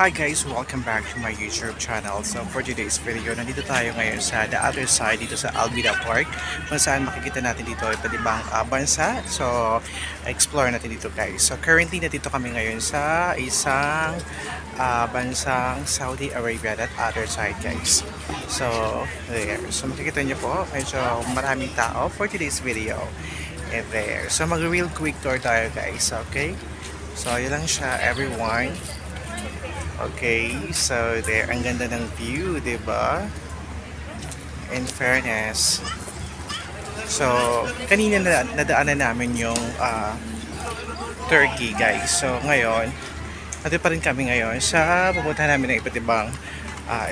Hi guys, welcome back to my YouTube channel. So for today's video, nandito tayo ngayon sa the other side dito sa Alvida Park, kung saan makikita natin dito iba't ibang bansa. So explore natin dito guys. So currently nandito kami ngayon sa isang bansang Saudi Arabia, that other side guys. So there. So makikita niyo po, medyo maraming tao for today's video. And there. So mag-real quick tour tayo guys, okay? So yun lang siya everyone. Okay, so there, ang ganda ng view, di ba? In fairness. So, kanina nadaanan namin yung Turkey, guys. So, ngayon, natin pa rin kami ngayon sa pupuntahan namin ng iba't ibang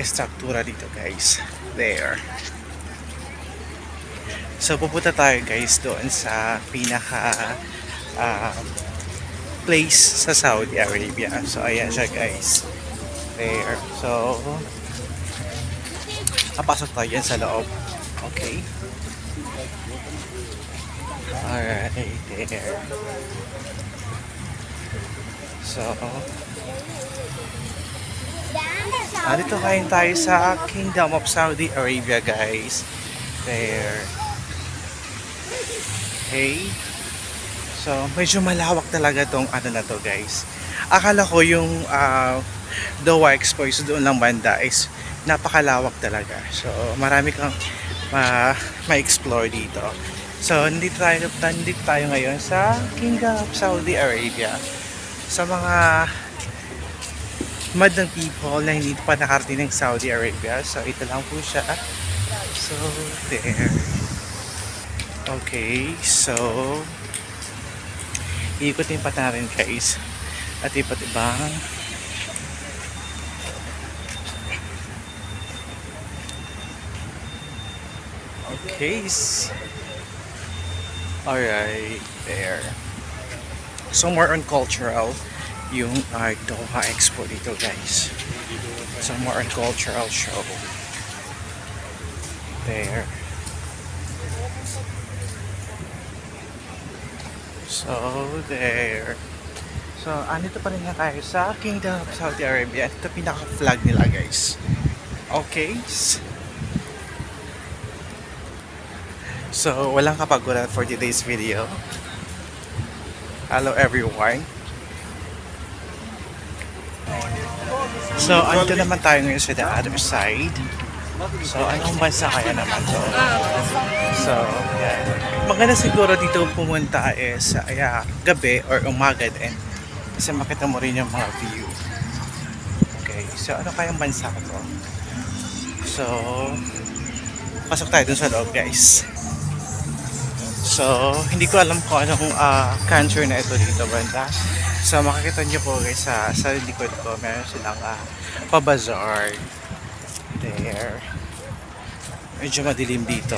estruktura dito, guys. There. So, pupunta tayo, guys, doon sa pinaka place sa Saudi Arabia. So, ayan siya, guys. There. So, papasok tayo yan sa loob. Okay. Alright, there. So, dito kain tayo sa Kingdom of Saudi Arabia, guys. There. Okay. So, medyo malawak talaga tong ano na to, guys. Akala ko yung Doha Expo is doon lang banda is napakalawak talaga. So, marami kang ma-explore dito. So, nandito tayo ngayon sa Kingdom of Saudi Arabia. Sa mga madlang people na hindi pa nakarating ng Saudi Arabia. So, ito lang po siya. So, there. Okay, so ikutin pa natin guys at iba't ibang case. Alright, there. So more on cultural yung Doha Expo dito guys. So more on cultural show. There. So there. So andito pa rin nga tayo sa Kingdom of Saudi Arabia. Ito pinaka-flag nila guys. Okay. So, walang kapaguran for today's video. Hello everyone. So, andito naman tayo ngayon sa the other side. So, anong bansa kaya naman to? So, yan. Maganda siguro dito pumunta sa gabi or umaga din. Kasi makita mo rin yung mga view. Okay, so ano kayang bansa to? So, pasok tayo dun sa loob guys. So, hindi ko alam kung anong country na ito dito banda. So, makikita nyo po guys sa likod ko, meron silang pabazar. There. Medyo madilim dito.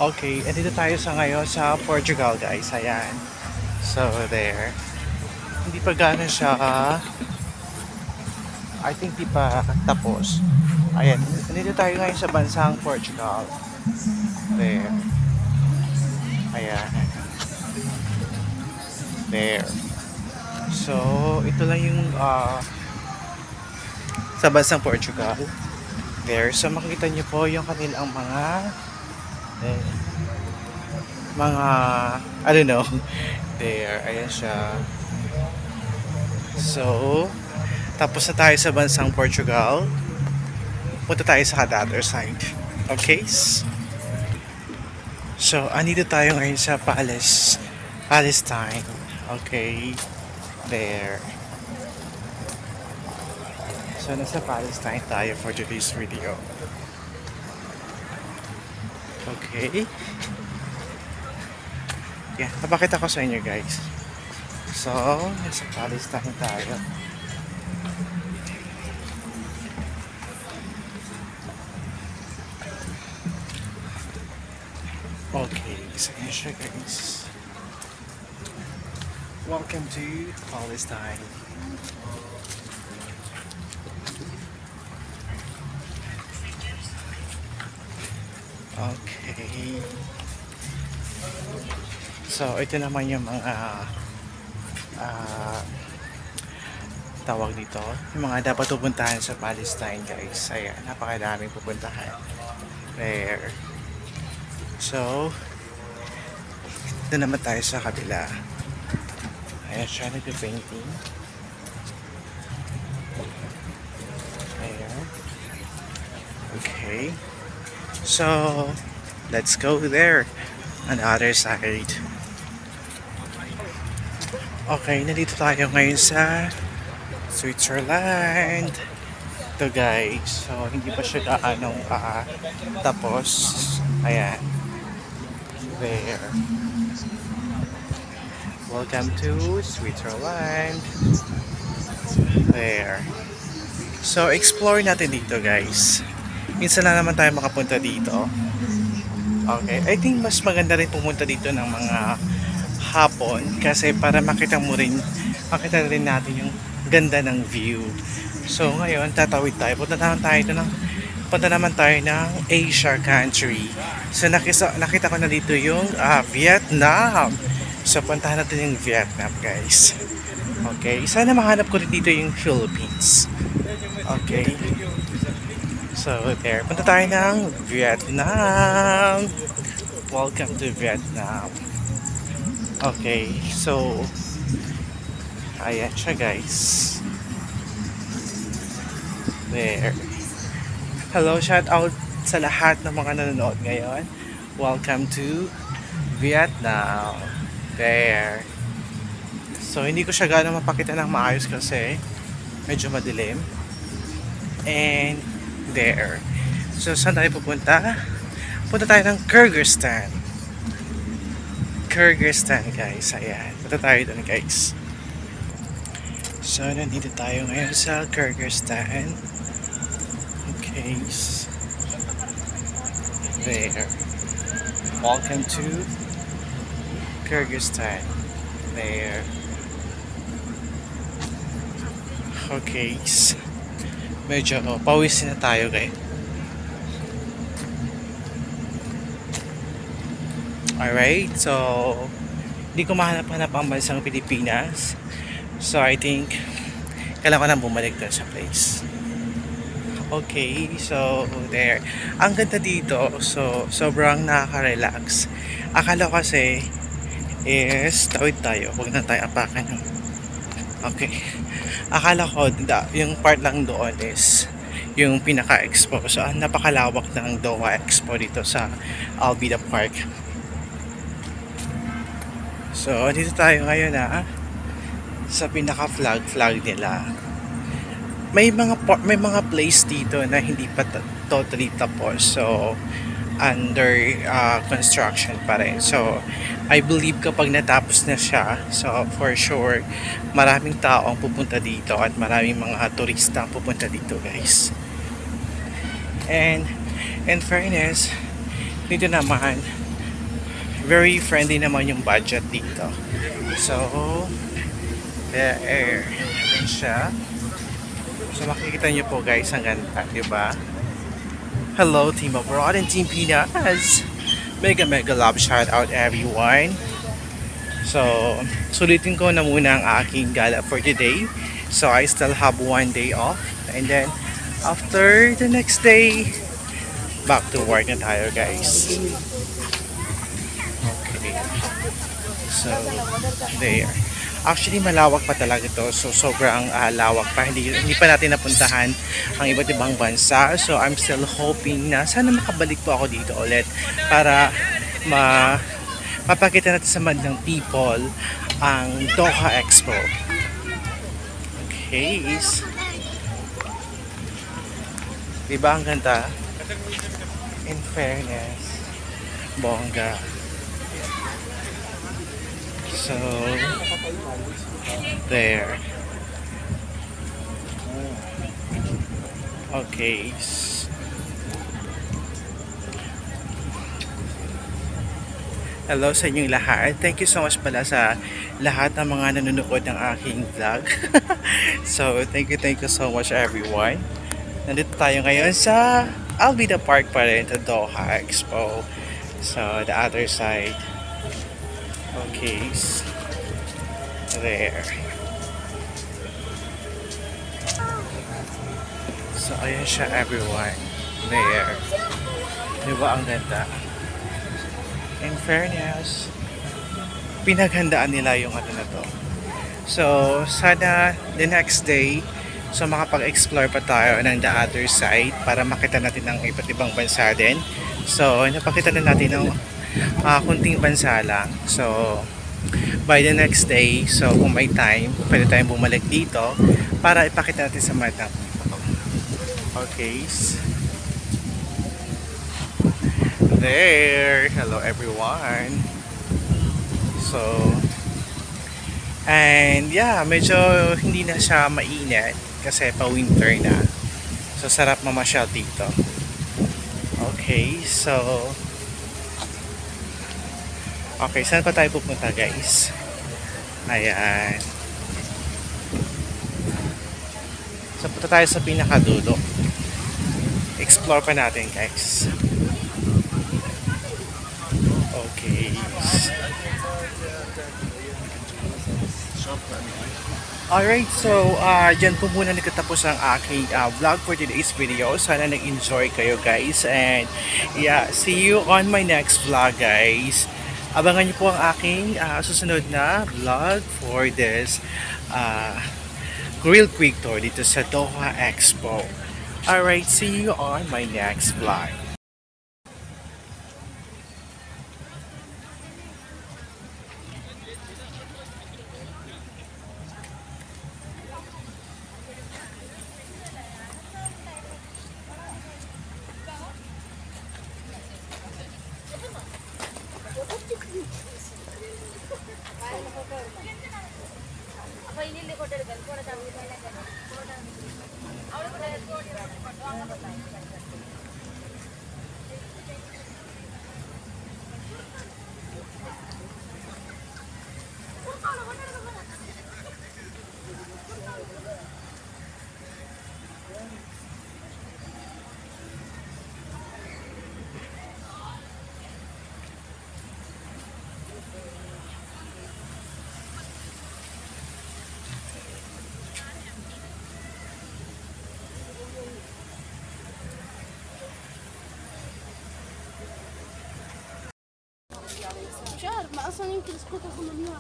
Okay, andito tayo sa ngayon sa Portugal guys. Ayan. So, there. Hindi pa gano'n siya I think di pa tapos. Ayan, nandito tayo ngayon sa bansang Portugal. There. Ayan. There. So, ito lang yung sa bansang Portugal. There. So, makikita niyo po yung kanilang mga I don't know. There. Ayan siya. So, tapos na tayo sa bansang Portugal. Punta tayo sa the other side. Okay? So, andito tayo ngayon sa Palestine. Okay? There. So, nasa Palestine tayo for today's video. Okay? Yeah, napakita ko sa inyo guys. So, nasa Palestine tayo. Okay, so yun siya guys. Welcome to Palestine. Okay. So, ito naman yung mga ah, tawag dito, yung mga dapat pupuntahan sa Palestine, guys. Ayan, napakadaming pupuntahan. There. So, ito naman tayo sa kabila. Ayan siya, nagpe-painting. Ayan. Okay. So, let's go there. On the other side. Okay, nandito tayo ngayon sa Switzerland. Ito guys. So, hindi pa siya gaanong tapos. Ayan. There. Welcome to Switzerland. There. So, explore natin dito guys. Minsan lang naman tayo makapunta dito. Okay. I think mas maganda rin pumunta dito ng mga hapon kasi para makita rin natin yung ganda ng view. So, ngayon, tatawid tayo. Punta naman tayo ng Asia country. So, nakita ko na dito yung Vietnam. So, puntahan natin yung Vietnam, guys. Okay. Sana mahanap ko rin dito yung Philippines. Okay. So, there. Punta tayo ng Vietnam. Welcome to Vietnam. Okay. So, ayan siya, guys. There. Hello, shout out sa lahat ng mga nanonood ngayon. Welcome to Vietnam. There. So, hindi ko siya gano'ng mapakita ng maayos kasi medyo madilim. And there. So, saan tayo pupunta? Punta tayo ng Kyrgyzstan. Kyrgyzstan, guys. Ayan. Punta tayo doon, guys. So, nandito tayo ngayon sa Kyrgyzstan. Okay. There. Welcome to Kyrgyzstan. There. Okay. Medyo pawisin na tayo, guys. Alright, so hindi ko mahanap-hanap ang bansang Pilipinas. So I think kailangan ko nang bumalik doon sa place. Okay, so there. Ang ganda dito, so sobrang nakaka-relax. Akala ko kasi is tawid tayo, huwag na tayo apakan yung okay. Akala ko yung part lang doon is yung pinaka-expo. So napakalawak ng Doha Expo dito sa Albida Park. So, dito tayo ngayon sa pinaka-flag nila. May mga place dito na hindi pa totally tapos. So, under construction pa rin. So, I believe kapag natapos na siya, so for sure, maraming tao ang pupunta dito at maraming mga turista ang pupunta dito, guys. And, in fairness, dito naman, very friendly naman yung budget dito. So, there. Ayan siya. So, makikita nyo po guys, ang ganda, diba? Hello, Team Abroad and Team Pinas. Mega love shout out everyone. So, sulitin ko na muna ang aking gala for today. So, I still have 1 day off. And then, after the next day, back to work na tayo, guys. So, there. Actually, malawak pa talaga ito. So, sobrang lawak pa. Hindi pa natin napuntahan ang iba't ibang bansa. So, I'm still hoping na sana makabalik po ako dito ulit para mapakita natin sa madlang people ang Doha Expo. Okay. Diba ang ganda? In fairness, bongga. So, there. Okay. Hello sa inyong lahat. Thank you so much pala sa lahat ng mga nanonood ng aking vlog. So, thank you so much everyone. Nandito tayo ngayon sa Alvida Park pa rin to Doha Expo. So, the other side. Okay. There. So, ayan siya everyone. There. Diba ang ganda? In fairness, pinaghandaan nila yung ano na to. So, sana the next day, so makapag-explore pa tayo ng the other side para makita natin ng iba't ibang bansa din. So, napakita na natin ng kunting bansa lang. So, by the next day, so kung may time, pwede tayong bumalik dito para ipakita natin sa mata. Okay. There. Hello everyone. So, and yeah, medyo hindi na siya mainit kasi pa-winter na. So, sarap mamasyal dito. Okay, so okay, saan pa tayo pupunta guys? Ayan. So, punta tayo sa pinakadulo. Explore pa natin guys. Okay. Alright, so dyan po muna nagtatapos ang aking vlog for today's video. Sana nag-enjoy kayo guys. And yeah, see you on my next vlog guys. Abangan niyo po ang aking susunod na vlog for this real quick tour dito sa Doha Expo. Alright, see you on my next vlog. مش عارف ما اصلا يمكن سكوتر ممنوع